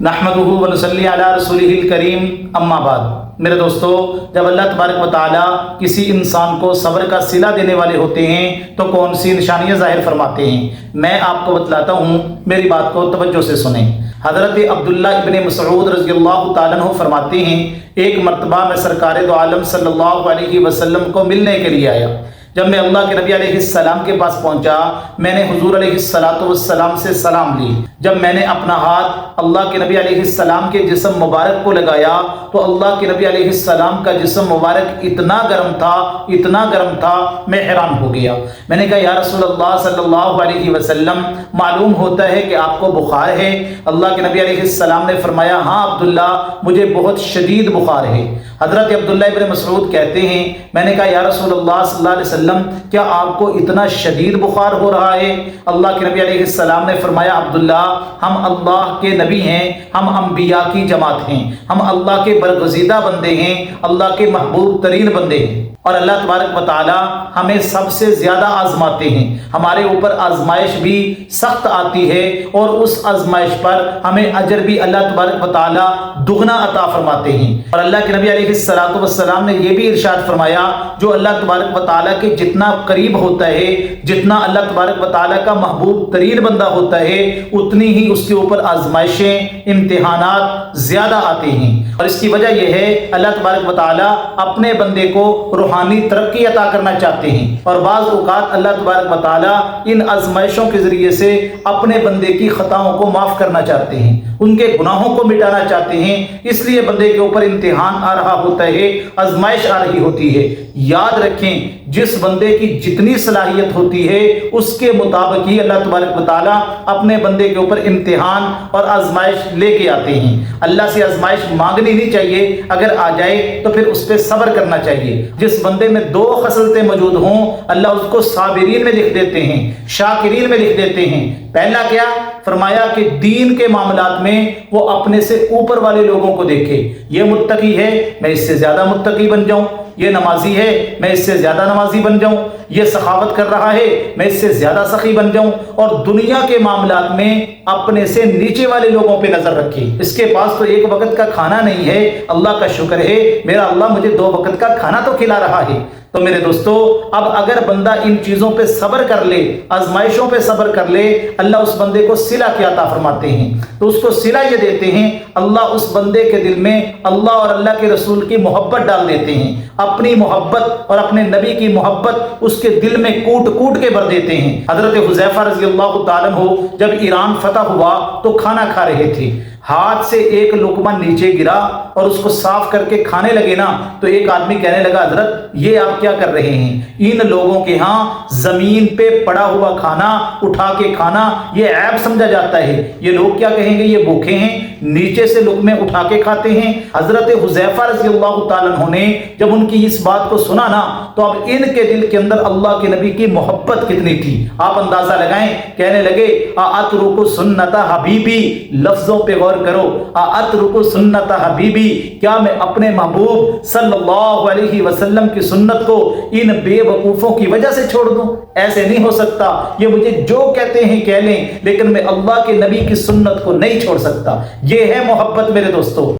نحمدہ ونصلی علی رسولہ الکریم اما بعد۔ میرے دوستو، جب اللہ تبارک و تعالیٰ کسی انسان کو صبر کا صلہ دینے والے ہوتے ہیں تو کون سی نشانیاں ظاہر فرماتے ہیں، میں آپ کو بتلاتا ہوں، میری بات کو توجہ سے سنیں۔ حضرت عبداللہ ابن مسعود رضی اللہ تعالیٰ عنہ فرماتے ہیں، ایک مرتبہ میں سرکار دو عالم صلی اللہ علیہ وسلم کو ملنے کے لیے آیا۔ جب میں اللہ کے نبی علیہ السلام کے پاس پہنچا، میں نے حضور علیہ السلام سے سلام لی۔ جب میں نے اپنا ہاتھ اللہ کے نبی علیہ السلام کے جسم مبارک کو لگایا تو اللہ کے نبی علیہ السلام کا جسم مبارک اتنا گرم تھا، میں حیران ہو گیا۔ میں نے کہا یا رسول اللہ صلی اللہ علیہ وسلم، معلوم ہوتا ہے کہ آپ کو بخار ہے۔ اللہ کے نبی علیہ السلام نے فرمایا، ہاں عبداللہ، مجھے بہت شدید بخار ہے۔ حضرت عبداللہ ابن مسعود کہتے ہیں، میں نے کہا یا رسول اللہ صلی اللہ علیہ وسلم، کیا آپ کو اتنا شدید بخار ہو رہا ہے؟ اللہ کے نبی علیہ السلام نے فرمایا، عبداللہ، ہم اللہ کے نبی ہیں، ہم انبیاء کی جماعت ہیں، ہم اللہ کے برگزیدہ بندے ہیں، اللہ کے محبوب ترین بندے ہیں، اور اللہ تبارک و تعالی ہمیں سب سے زیادہ آزماتے ہیں۔ ہمارے اوپر آزمائش بھی سخت آتی ہے اور اس آزمائش پر ہمیں اجر بھی اللہ تبارک و تعالی دگنا عطا فرماتے ہیں۔ اور اللہ کے نبی علیہ السلام نے یہ بھی ارشاد فرمایا، جو اللہ تبارک و تعالی کے جتنا قریب ہوتا ہے، جتنا اللہ تبارک و تعالی کا محبوب ترین بندہ ہوتا ہے، اتنی ہی اس کے اوپر آزمائشیں، امتحانات زیادہ آتے ہیں۔ اور اس کی وجہ یہ ہے، اللہ تبارک و تعالی اپنے بندے کو روحانی ترقی عطا کرنا چاہتے ہیں، اور بعض اوقات اللہ تبارک و تعالی ان آزمائشوں کے ذریعے سے اپنے بندے کی خطاؤں کو معاف کرنا چاہتے ہیں، ان کے گناہوں کو مٹانا چاہتے ہیں۔ اس لیے بندے کے اوپر امتحان آ رہا ہوتا ہے، آزمائش آ رہی ہوتی ہے۔ یاد رکھیں، جس بندے کی جتنی صلاحیت ہوتی ہے اس کے مطابق ہی اللہ تبارک و تعالی اپنے بندے کے اوپر امتحان اور آزمائش لے کے آتے ہیں۔ اللہ سے آزمائش مانگنی نہیں چاہیے، اگر آ جائے تو پھر اس پہ صبر کرنا چاہیے۔ جس بندے میں دو خصلتیں موجود ہوں، اللہ اس کو صابرین میں لکھ دیتے ہیں، شاکرین میں لکھ دیتے ہیں۔ پہلا کیا فرمایا کہ دین کے معاملات میں وہ اپنے سے اوپر والے لوگوں کو دیکھے، یہ متقی ہے میں اس سے زیادہ متقی بن جاؤں، یہ نمازی ہے میں اس سے زیادہ نمازی بن جاؤں، یہ سخاوت کر رہا ہے میں اس سے زیادہ سخی بن جاؤں، اور دنیا کے معاملات میں اپنے سے نیچے والے لوگوں پہ نظر رکھے۔ اس کے پاس تو ایک وقت کا کھانا نہیں ہے، اللہ کا شکر ہے میرا اللہ مجھے 2 وقت کا کھانا تو کھلا رہا ہے۔ تو میرے دوستو، اب اگر بندہ ان چیزوں پہ صبر کر لے، آزمائشوں پہ صبر کر لے، اللہ اس بندے کو صلہ کیا عطا فرماتے ہیں؟ تو اس کو صلہ یہ دیتے ہیں، اللہ اس بندے کے دل میں اللہ اور اللہ کے رسول کی محبت ڈال دیتے ہیں، اپنی محبت اور اپنے نبی کی محبت اس کے دل میں کوٹ کوٹ کے بھر دیتے ہیں۔ حضرت حذیفہ رضی اللہ تعالیٰ عنہ جب ایران فتح ہوا تو کھانا کھا رہے تھے، ہاتھ سے ایک لقمہ نیچے گرا اور اس کو صاف کر کے کھانے لگے نا، تو ایک آدمی کہنے لگا، حضرت یہ آپ کیا کر رہے ہیں؟ ان لوگوں کے ہاں زمین پہ پڑا ہوا کھانا اٹھا کے کھانا یہ عیب سمجھا جاتا ہے، یہ لوگ کیا کہیں گے، یہ بھوکے ہیں، نیچے سے لقمے اٹھا کے کھاتے ہیں۔ حضرت حذیفہ رضی اللہ تعالیٰ عنہ نے جب ان کی اس بات کو سنا نا، تو اب ان کے دل کے اندر اللہ کے نبی کی محبت کتنی تھی آپ اندازہ لگائیں۔ کہنے لگے، اترک سنت حبیبی، لفظوں پہ غور کرو، اترک سنت حبیبی، کیا میں اپنے محبوب صلی اللہ علیہ وسلم کی سنت کو ان بے وقوفوں کی وجہ سے چھوڑ دوں؟ ایسے نہیں ہو سکتا، یہ مجھے جو کہتے ہیں کہہ لیں، لیکن میں اللہ کے نبی کی سنت کو نہیں چھوڑ سکتا۔ یہ ہے محبت میرے دوستو۔